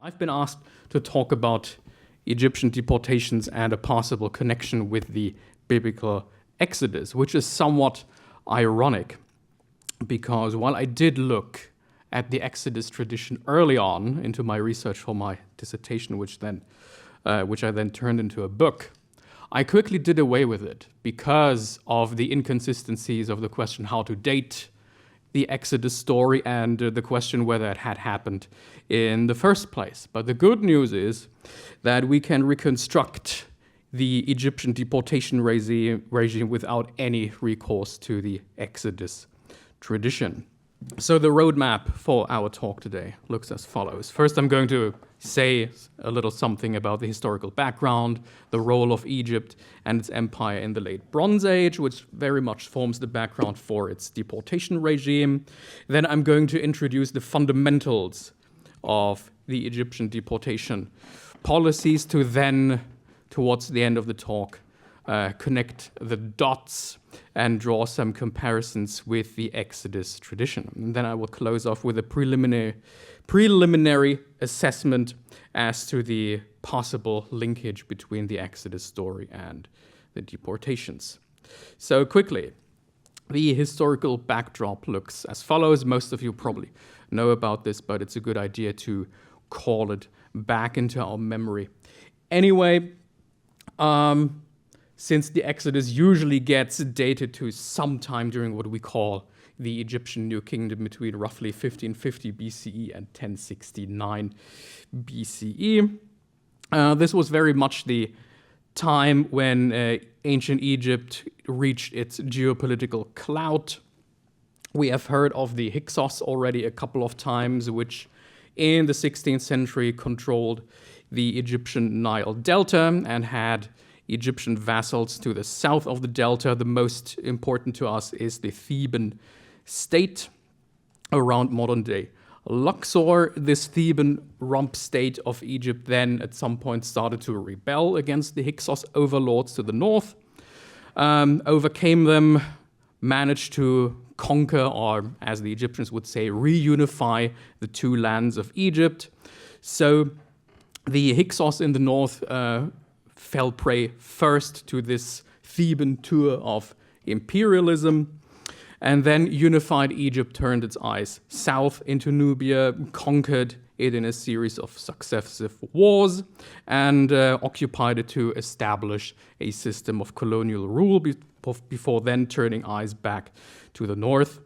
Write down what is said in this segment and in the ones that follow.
I've been asked to talk about Egyptian deportations and a possible connection with the biblical Exodus, which is somewhat ironic because while I did look at the Exodus tradition early on into my research for my dissertation, which I then turned into a book, I quickly did away with it because of the inconsistencies of the question how to date the Exodus story and the question whether it had happened in the first place. But the good news is that we can reconstruct the Egyptian deportation regime without any recourse to the Exodus tradition. So the roadmap for our talk today looks as follows. First, I'm going to say a little something about the historical background, the role of Egypt and its empire in the late Bronze Age, which very much forms the background for its deportation regime. Then I'm going to introduce the fundamentals of the Egyptian deportation policies to then, towards the end of the talk, connect the dots and draw some comparisons with the Exodus tradition. And then I will close off with a preliminary assessment as to the possible linkage between the Exodus story and the deportations. So quickly, the historical backdrop looks as follows. Most of you probably know about this, but it's a good idea to call it back into our memory. Anyway, since the Exodus usually gets dated to sometime during what we call the Egyptian New Kingdom between roughly 1550 BCE and 1069 BCE. This was very much the time when ancient Egypt reached its geopolitical clout. We have heard of the Hyksos already a couple of times, which in the 16th century controlled the Egyptian Nile Delta and had Egyptian vassals to the south of the delta. The most important to us is the Theban state around modern-day Luxor. This Theban rump state of Egypt then at some point started to rebel against the Hyksos overlords to the north, overcame them, managed to conquer, or as the Egyptians would say, reunify the two lands of Egypt. So the Hyksos in the north fell prey first to this Theban tour of imperialism, and then unified Egypt turned its eyes south into Nubia, conquered it in a series of successive wars, and occupied it to establish a system of colonial rule before then turning eyes back to the north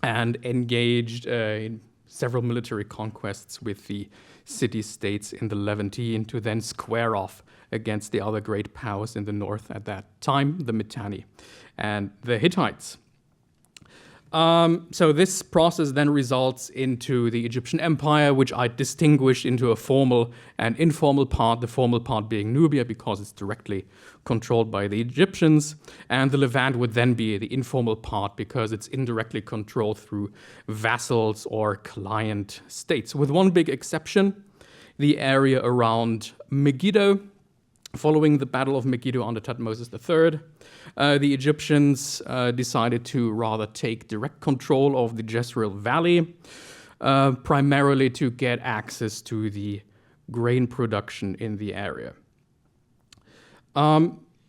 and engaged in several military conquests with the city-states in the Levantine to then square off against the other great powers in the north at that time, the Mitanni and the Hittites. So this process then results into the Egyptian Empire, which I distinguished into a formal and informal part, the formal part being Nubia because it's directly controlled by the Egyptians, and the Levant would then be the informal part because it's indirectly controlled through vassals or client states, with one big exception, the area around Megiddo. Following the Battle of Megiddo under Thutmose III, the Egyptians decided to rather take direct control of the Jezreel Valley, primarily to get access to the grain production in the area.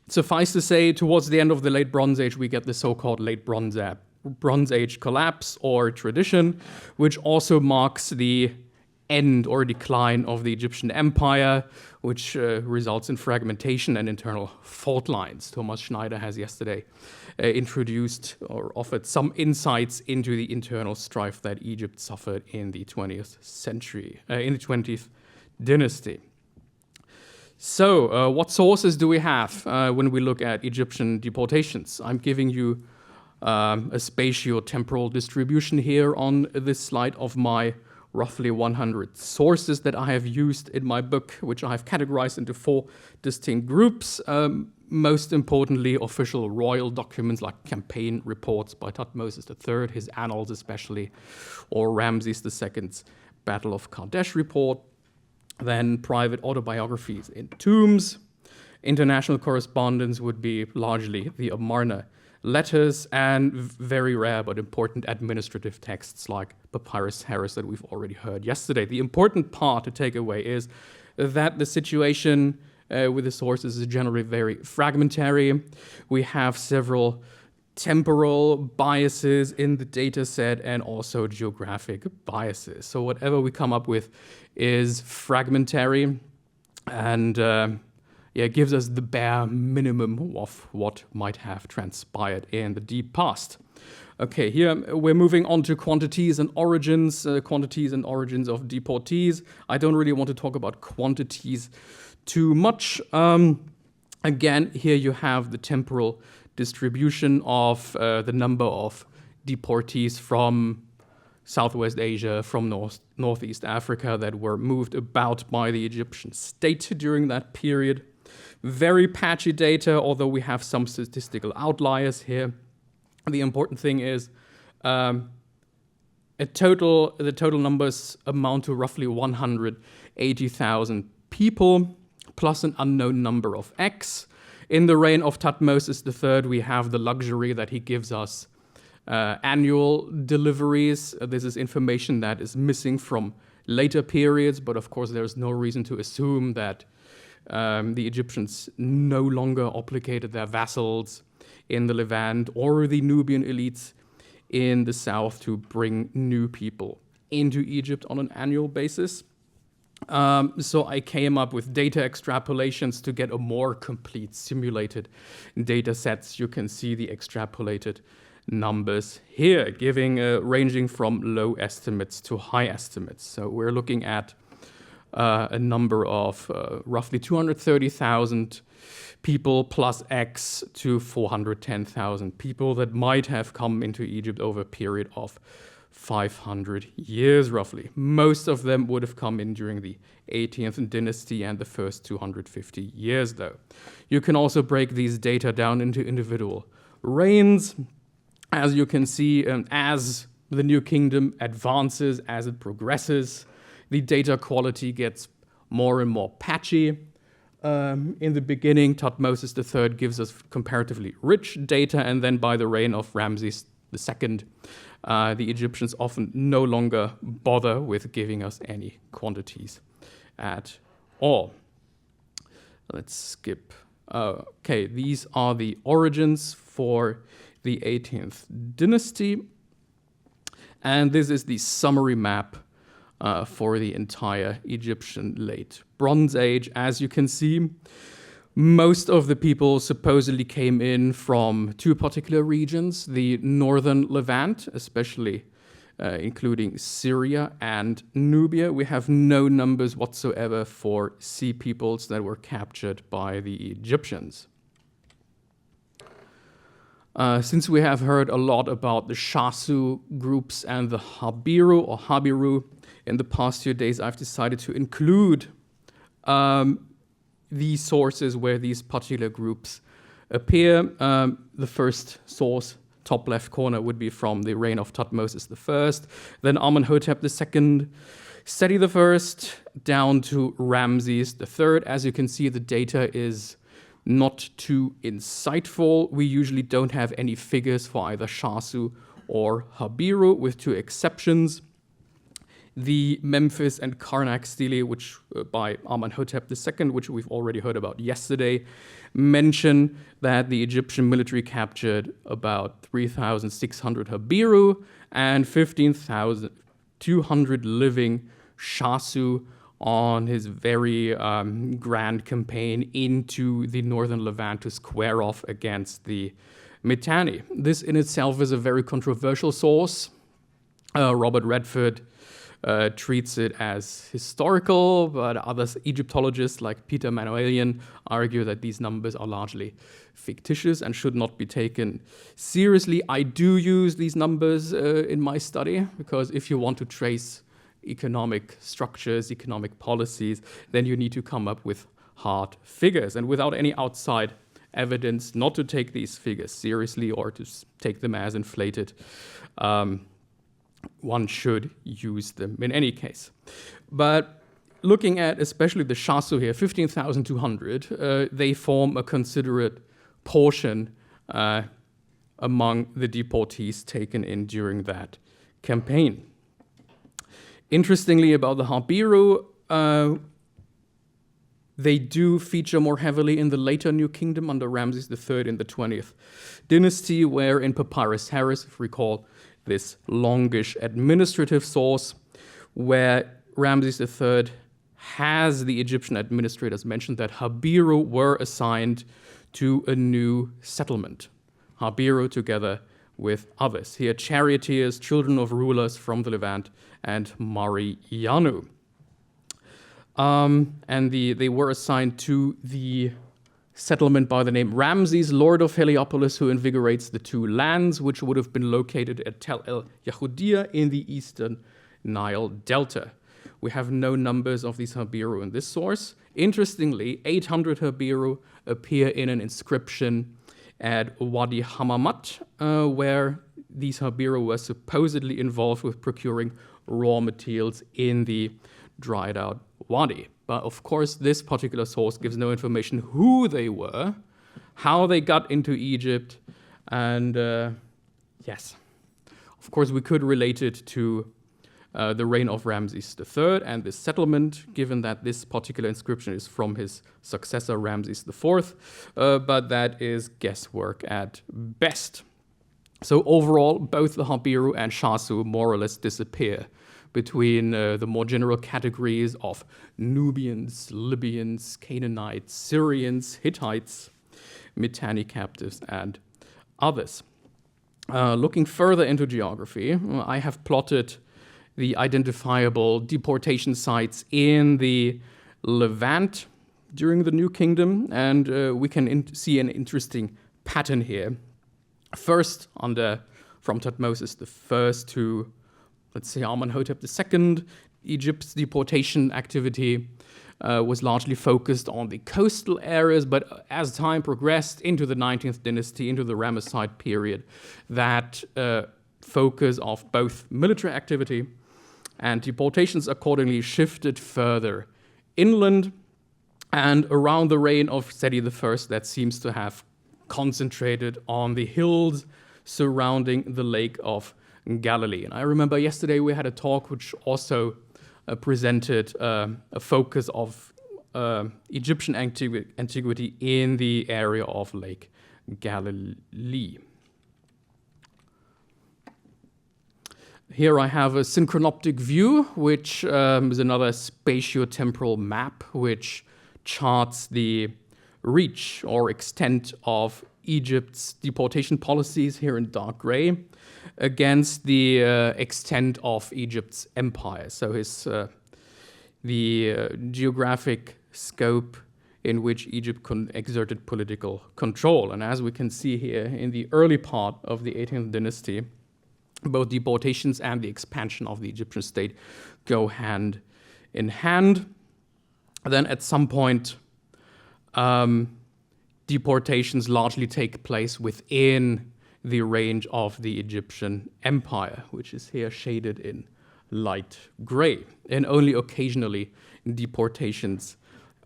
Suffice to say, towards the end of the late Bronze Age, we get the so-called late Bronze Age collapse or tradition, which also marks the end or decline of the Egyptian Empire, which results in fragmentation and internal fault lines. Thomas Schneider has yesterday introduced or offered some insights into the internal strife that Egypt suffered in the 20th century, in the 20th dynasty. So, what sources do we have when we look at Egyptian deportations? I'm giving you a spatio-temporal distribution here on this slide of my roughly 100 sources that I have used in my book, which I have categorized into 4 distinct groups. Most importantly, official royal documents like campaign reports by Thutmose III, his annals especially, or Ramses II's Battle of Kadesh report. Then private autobiographies in tombs. International correspondence would be largely the Amarna letters, and very rare but important administrative texts like Papyrus Harris that we've already heard yesterday. The important part to take away is that the situation with the sources is generally very fragmentary. We have several temporal biases in the data set and also geographic biases. So whatever we come up with is fragmentary and gives us the bare minimum of what might have transpired in the deep past. Okay, here we're moving on to quantities and origins of deportees. I don't really want to talk about quantities too much. Again, here you have the temporal distribution of the number of deportees from Southwest Asia, from Northeast Africa that were moved about by the Egyptian state during that period. Very patchy data, although we have some statistical outliers here. The important thing is the total numbers amount to roughly 180,000 people, plus an unknown number of X. In the reign of Thutmose III, we have the luxury that he gives us annual deliveries. This is information that is missing from later periods, but of course there's no reason to assume that the Egyptians no longer obligated their vassals in the Levant or the Nubian elites in the south to bring new people into Egypt on an annual basis. So I came up with data extrapolations to get a more complete simulated data sets. You can see the extrapolated numbers here, ranging from low estimates to high estimates. So we're looking at a number of roughly 230,000 people plus X to 410,000 people that might have come into Egypt over a period of 500 years, roughly. Most of them would have come in during the 18th dynasty and the first 250 years, though. You can also break these data down into individual reigns. As you can see, as the New Kingdom advances, as it progresses, the data quality gets more and more patchy. In the beginning, Thutmose III gives us comparatively rich data, and then by the reign of Ramses II, the Egyptians often no longer bother with giving us any quantities at all. Let's skip. Okay, these are the origins for the 18th dynasty, and this is the summary map for the entire Egyptian late Bronze Age. As you can see, most of the people supposedly came in from two particular regions, the northern Levant, especially including Syria and Nubia. We have no numbers whatsoever for sea peoples that were captured by the Egyptians. Since we have heard a lot about the Shasu groups and the Habiru in the past few days, I've decided to include these sources where these particular groups appear. The first source, top left corner, would be from the reign of Thutmose I, then Amenhotep II, Seti I, down to Ramses III. As you can see, the data is not too insightful. We usually don't have any figures for either Shasu or Habiru, with two exceptions. The Memphis and Karnak stele, which by Amenhotep II, which we've already heard about yesterday, mention that the Egyptian military captured about 3,600 Habiru and 15,200 living Shasu on his very grand campaign into the northern Levant to square off against the Mitanni. This in itself is a very controversial source. Robert Redford treats it as historical, but others, Egyptologists like Peter Manuelian, argue that these numbers are largely fictitious and should not be taken seriously. I do use these numbers in my study, because if you want to trace economic structures, economic policies, then you need to come up with hard figures. And without any outside evidence not to take these figures seriously or to take them as inflated, one should use them in any case. But looking at especially the Shasu here, 15,200, they form a considerate portion among the deportees taken in during that campaign. Interestingly, about the Habiru, they do feature more heavily in the later New Kingdom under Ramses III in the 20th dynasty, where in Papyrus Harris, if you recall, this longish administrative source, where Ramses III has the Egyptian administrators mentioned that Habiru were assigned to a new settlement. Habiru together with others. Here, charioteers, children of rulers from the Levant, and Marianu. And they were assigned to the settlement by the name Ramses, Lord of Heliopolis, who invigorates the two lands, which would have been located at Tel el Yahudiya in the eastern Nile Delta. We have no numbers of these Habiru in this source. Interestingly, 800 Habiru appear in an inscription at Wadi Hamamat, where these Habiru were supposedly involved with procuring raw materials in the dried out wadi. But of course, this particular source gives no information who they were, how they got into Egypt, and yes, of course, we could relate it to the reign of Ramses III and this settlement, given that this particular inscription is from his successor, Ramses IV, but that is guesswork at best. So overall, both the Habiru and Shasu more or less disappear between the more general categories of Nubians, Libyans, Canaanites, Syrians, Hittites, Mitanni captives, and others. Looking further into geography, I have plotted the identifiable deportation sites in the Levant during the New Kingdom, and we can see an interesting pattern here. First, from Thutmose I to, let's say, Amenhotep II, Egypt's deportation activity was largely focused on the coastal areas, but as time progressed into the 19th dynasty, into the Ramesside period, that focus of both military activity and deportations accordingly shifted further inland, and around the reign of Seti I, that seems to have concentrated on the hills surrounding the Lake of Galilee. And I remember yesterday we had a talk which also presented a focus of Egyptian antiquity in the area of Lake Galilee. Here I have a synchronoptic view, which is another spatio-temporal map which charts the reach or extent of Egypt's deportation policies, here in dark gray, against the extent of Egypt's empire. So the geographic scope in which Egypt exerted political control. And as we can see here, in the early part of the 18th dynasty, both deportations and the expansion of the Egyptian state go hand in hand. Then at some point, deportations largely take place within the range of the Egyptian empire, which is here shaded in light gray. And only occasionally deportations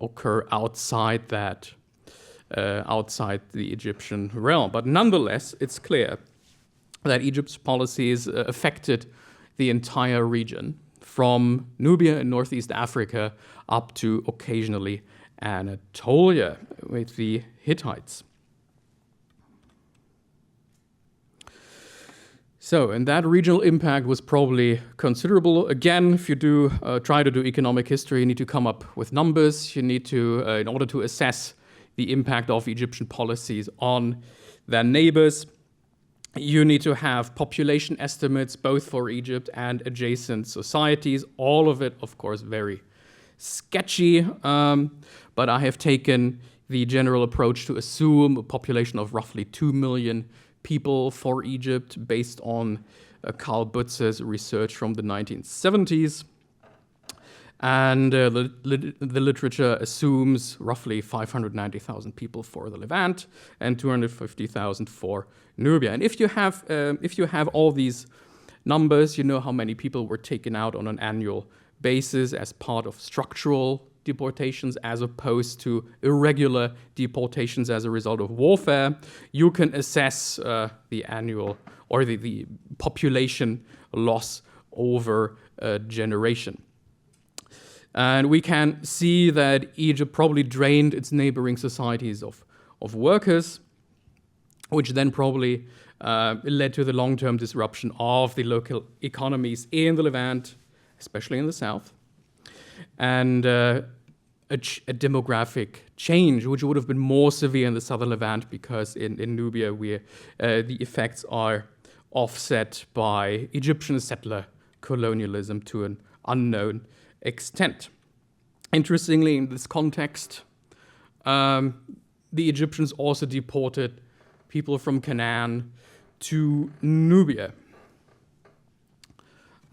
occur outside that, outside the Egyptian realm. But nonetheless, it's clear that Egypt's policies affected the entire region, from Nubia in northeast Africa up to occasionally Anatolia with the Hittites. So, and that regional impact was probably considerable. Again, if you do try to do economic history, you need to come up with numbers. You need to, in order to assess the impact of Egyptian policies on their neighbors, you need to have population estimates both for Egypt and adjacent societies. All of it, of course, very sketchy, but I have taken the general approach to assume a population of roughly 2 million people for Egypt based on Karl Butz's research from the 1970s. And the literature assumes roughly 590,000 people for the Levant and 250,000 for Nubia. And if you have all these numbers, you know how many people were taken out on an annual basis as part of structural deportations as opposed to irregular deportations as a result of warfare, you can assess the annual or the population loss over a generation. And we can see that Egypt probably drained its neighboring societies of workers, which then probably led to the long-term disruption of the local economies in the Levant, especially in the south, and a demographic change, which would have been more severe in the southern Levant because in Nubia the effects are offset by Egyptian settler colonialism to an unknown extent. Interestingly, in this context, the Egyptians also deported people from Canaan to Nubia,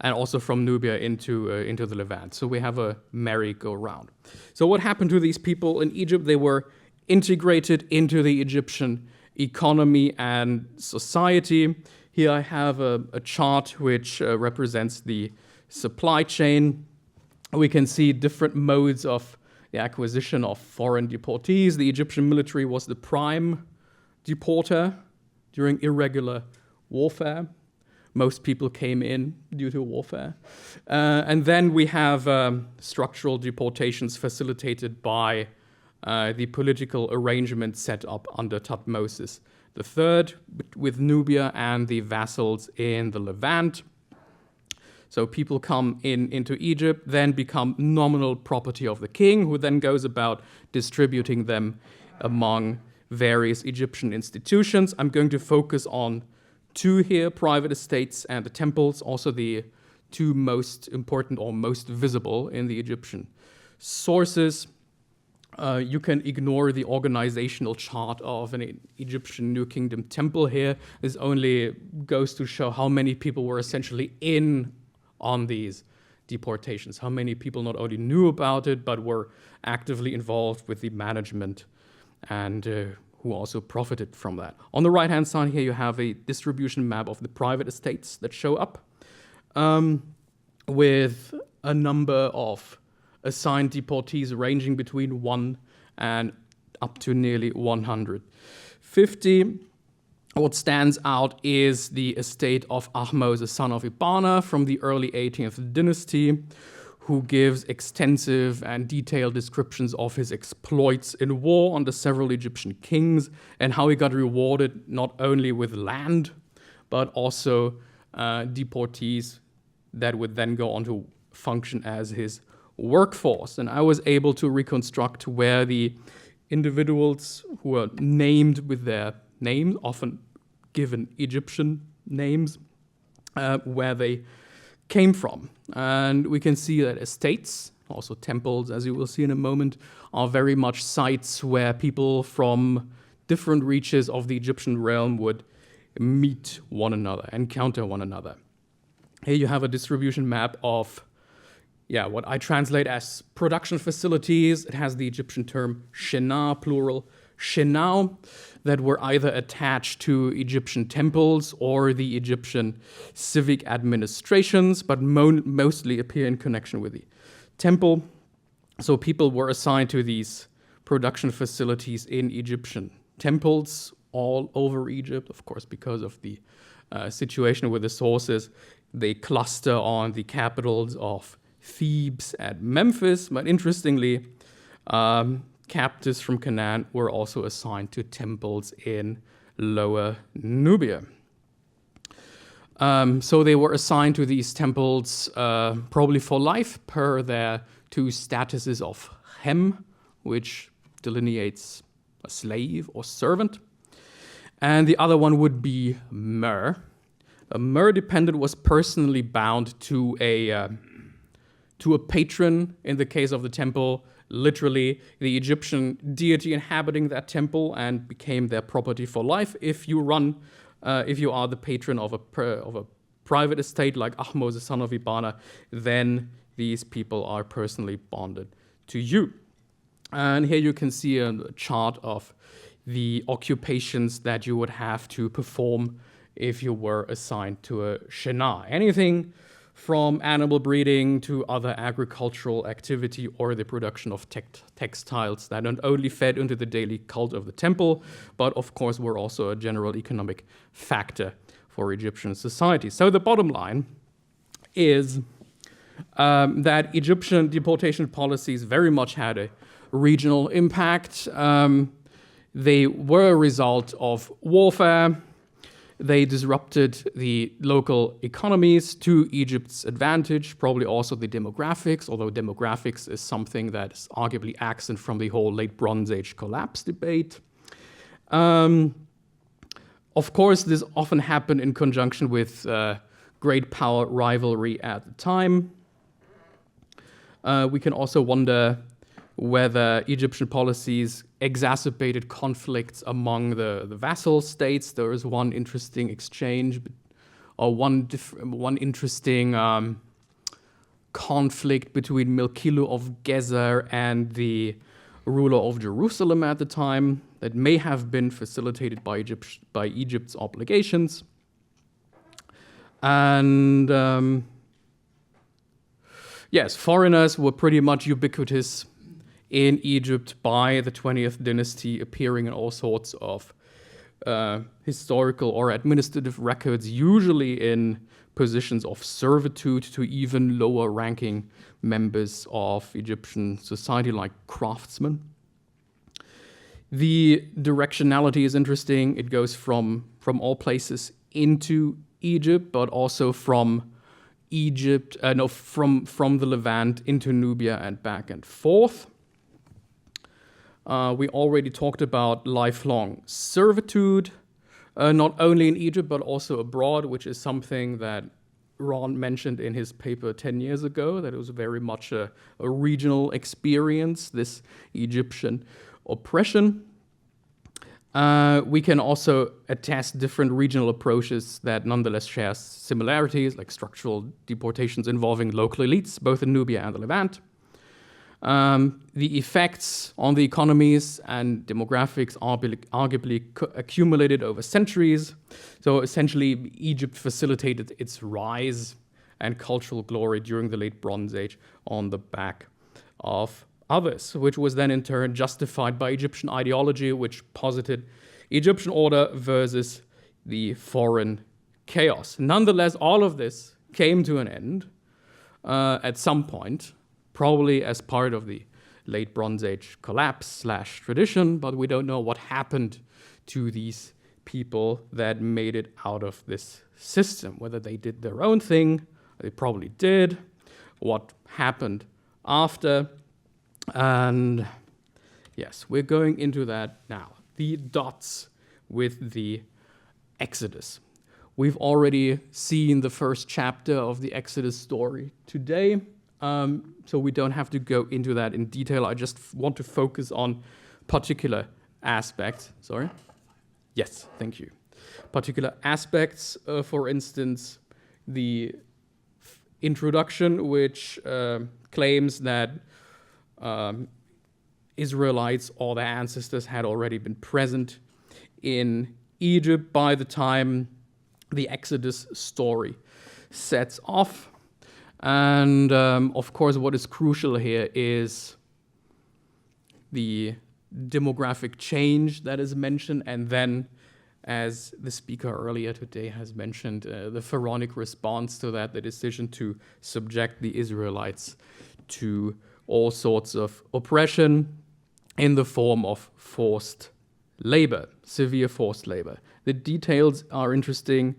and also from Nubia into the Levant. So we have a merry-go-round. So what happened to these people in Egypt? They were integrated into the Egyptian economy and society. Here I have a chart which represents the supply chain. We can see different modes of the acquisition of foreign deportees. The Egyptian military was the prime deporter during irregular warfare. Most people came in due to warfare. And then we have structural deportations facilitated by the political arrangement set up under Thutmose III with Nubia and the vassals in the Levant. So people come into Egypt, then become nominal property of the king, who then goes about distributing them among various Egyptian institutions. I'm going to focus on two here, private estates and the temples, also the two most important or most visible in the Egyptian sources. You can ignore the organizational chart of an Egyptian New Kingdom temple here. This only goes to show how many people were essentially in on these deportations, how many people not only knew about it, but were actively involved with the management and who also profited from that. On the right-hand side here, you have a distribution map of the private estates that show up with a number of assigned deportees ranging between 1 and up to nearly 150. What stands out is the estate of Ahmose, the son of Ibana, from the early 18th dynasty, who gives extensive and detailed descriptions of his exploits in war under several Egyptian kings and how he got rewarded not only with land, but also deportees that would then go on to function as his workforce. And I was able to reconstruct where the individuals who are named with their names, often given Egyptian names, where they came from. And we can see that estates, also temples, as you will see in a moment, are very much sites where people from different reaches of the Egyptian realm would meet one another, encounter one another. Here you have a distribution map of what I translate as production facilities. It has the Egyptian term shena, plural, shenau, that were either attached to Egyptian temples or the Egyptian civic administrations, but mostly appear in connection with the temple. So people were assigned to these production facilities in Egyptian temples all over Egypt, of course, because of the situation with the sources. They cluster on the capitals of Thebes and Memphis, but interestingly, captives from Canaan were also assigned to temples in Lower Nubia. So they were assigned to these temples probably for life per their two statuses of hem, which delineates a slave or servant, and the other one would be mer. A mer dependent was personally bound to a patron in the case of the temple, literally the Egyptian deity inhabiting that temple, and became their property for life. If you are the patron of a private estate like Ahmose, the son of Ibana, then these people are personally bonded to you. And here you can see a chart of the occupations that you would have to perform if you were assigned to a shena. Anything from animal breeding to other agricultural activity or the production of textiles that not only fed into the daily cult of the temple, but of course were also a general economic factor for Egyptian society. So the bottom line is that Egyptian deportation policies very much had a regional impact. They were a result of warfare. They disrupted the local economies to Egypt's advantage, probably also the demographics, although demographics is something that is arguably absent from the whole late Bronze Age collapse debate. Of course, this often happened in conjunction with great power rivalry at the time. We can also wonder whether Egyptian policies exacerbated conflicts among the vassal states. There is one interesting exchange, or one interesting conflict between Milkilu of Gezer and the ruler of Jerusalem at the time that may have been facilitated by Egypt's obligations. And yes, foreigners were pretty much ubiquitous in Egypt by the 20th dynasty, appearing in all sorts of historical or administrative records, usually in positions of servitude to even lower ranking members of Egyptian society, like craftsmen. The directionality is interesting. It goes from all places into Egypt, but also from from the Levant into Nubia and back and forth. We already talked about lifelong servitude, not only in Egypt, but also abroad, which is something that Ron mentioned in his paper 10 years ago, that it was very much a regional experience, this Egyptian oppression. We can also attest different regional approaches that nonetheless share similarities, like structural deportations involving local elites, both in Nubia and the Levant. The effects on the economies and demographics arguably accumulated over centuries. So essentially, Egypt facilitated its rise and cultural glory during the late Bronze Age on the back of others, which was then in turn justified by Egyptian ideology, which posited Egyptian order versus the foreign chaos. Nonetheless, all of this came to an end at some point, probably as part of the late Bronze Age collapse / tradition, but we don't know what happened to these people that made it out of this system, whether they did their own thing, they probably did, what happened after. And yes, we're going into that now. The dots with the Exodus. We've already seen the first chapter of the Exodus story today, so we don't have to go into that in detail. I just want to focus on particular aspects. Sorry? Yes, thank you. Particular aspects, for instance, the introduction, which claims that Israelites or their ancestors had already been present in Egypt by the time the Exodus story sets off. And of course, what is crucial here is the demographic change that is mentioned, and then, as the speaker earlier today has mentioned, the pharaonic response to that, the decision to subject the Israelites to all sorts of oppression in the form of forced labor, severe forced labor. The details are interesting.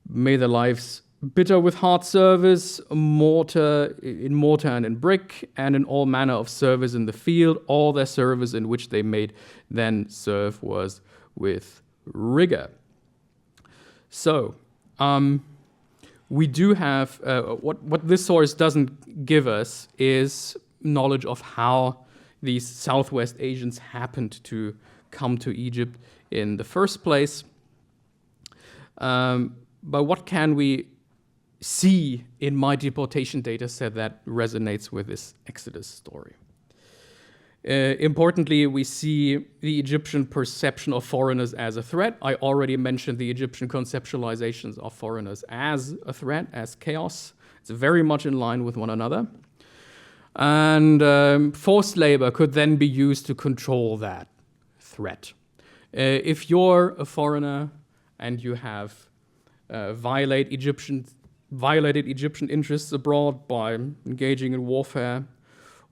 May their lives bitter with hard service, in mortar and in brick, and in all manner of service in the field. All their service in which they made then serve was with rigor. So, we do have, what this source doesn't give us is knowledge of how these Southwest Asians happened to come to Egypt in the first place. But what can we see in my deportation data set that resonates with this Exodus story? Importantly, we see the Egyptian perception of foreigners as a threat. I already mentioned the Egyptian conceptualizations of foreigners as a threat, as chaos. It's very much in line with one another. And forced labor could then be used to control that threat. If you're a foreigner and you have violated Egyptian interests abroad by engaging in warfare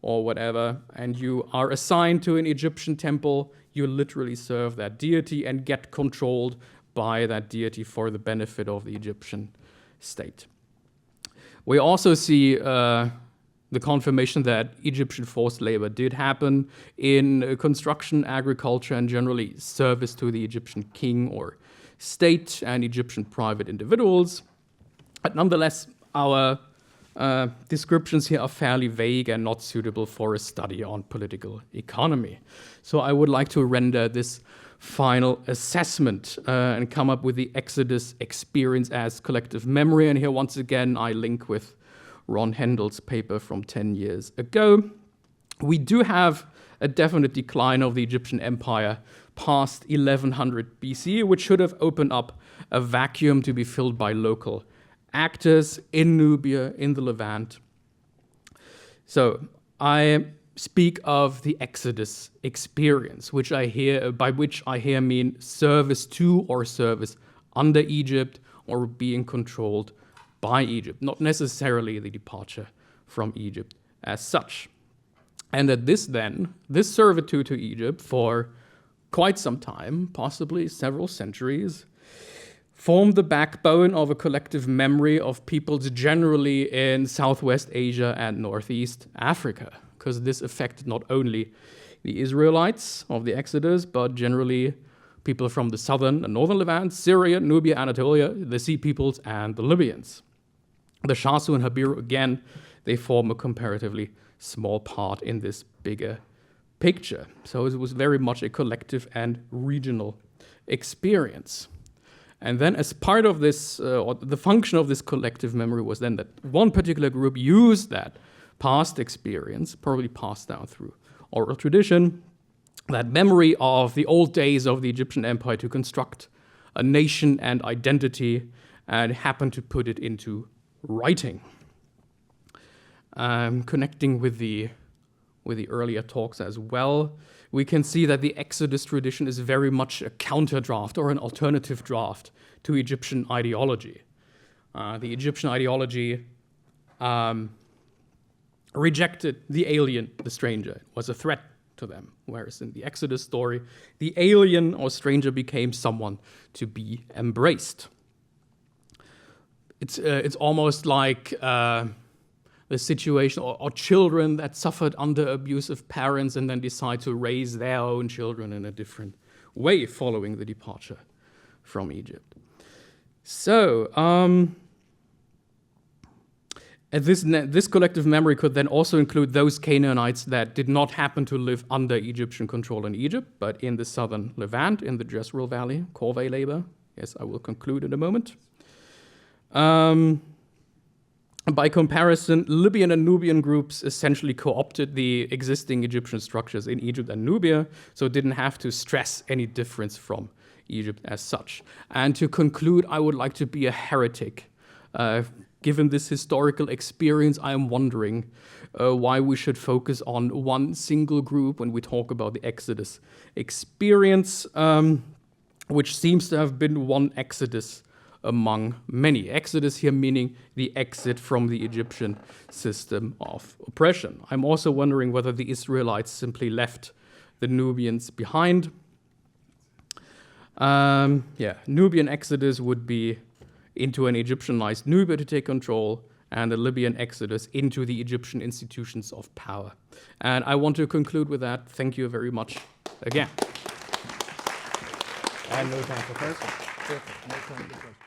or whatever, and you are assigned to an Egyptian temple, you literally serve that deity and get controlled by that deity for the benefit of the Egyptian state. We also see the confirmation that Egyptian forced labor did happen in construction, agriculture, and generally service to the Egyptian king or state and Egyptian private individuals. But nonetheless, our descriptions here are fairly vague and not suitable for a study on political economy. So I would like to render this final assessment and come up with the Exodus experience as collective memory. And here, once again, I link with Ron Hendel's paper from 10 years ago. We do have a definite decline of the Egyptian empire past 1100 BC, which should have opened up a vacuum to be filled by local actors in Nubia, in the Levant. So I speak of the Exodus experience, by which I here mean service to or service under Egypt or being controlled by Egypt, not necessarily the departure from Egypt as such. And that this servitude to Egypt for quite some time, possibly several centuries, formed the backbone of a collective memory of peoples generally in Southwest Asia and Northeast Africa, because this affected not only the Israelites of the Exodus, but generally people from the southern and northern Levant, Syria, Nubia, Anatolia, the Sea peoples, and the Libyans. The Shasu and Habiru, again, they form a comparatively small part in this bigger picture. So it was very much a collective and regional experience. And then as part of this, or the function of this collective memory was then that one particular group used that past experience, probably passed down through oral tradition, that memory of the old days of the Egyptian empire to construct a nation and identity, and happened to put it into writing. Connecting with the earlier talks as well, we can see that the Exodus tradition is very much a counter draft or an alternative draft to Egyptian ideology. The Egyptian ideology rejected the alien, the stranger. It was a threat to them, whereas in the Exodus story, the alien or stranger became someone to be embraced. It's almost like the situation or children that suffered under abusive parents and then decide to raise their own children in a different way following the departure from Egypt. So, this collective memory could then also include those Canaanites that did not happen to live under Egyptian control in Egypt, but in the southern Levant, in the Jezreel Valley, Corvée labor. Yes, I will conclude in a moment. By comparison, Libyan and Nubian groups essentially co-opted the existing Egyptian structures in Egypt and Nubia, so didn't have to stress any difference from Egypt as such. And to conclude, I would like to be a heretic. Given this historical experience, I am wondering why we should focus on one single group when we talk about the Exodus experience, which seems to have been one Exodus among many. Exodus here meaning the exit from the Egyptian system of oppression. I'm also wondering whether the Israelites simply left the Nubians behind. Nubian exodus would be into an Egyptianized Nubia to take control, and the Libyan exodus into the Egyptian institutions of power. And I want to conclude with that. Thank you very much again. And no time for questions. Perfect. No time for questions.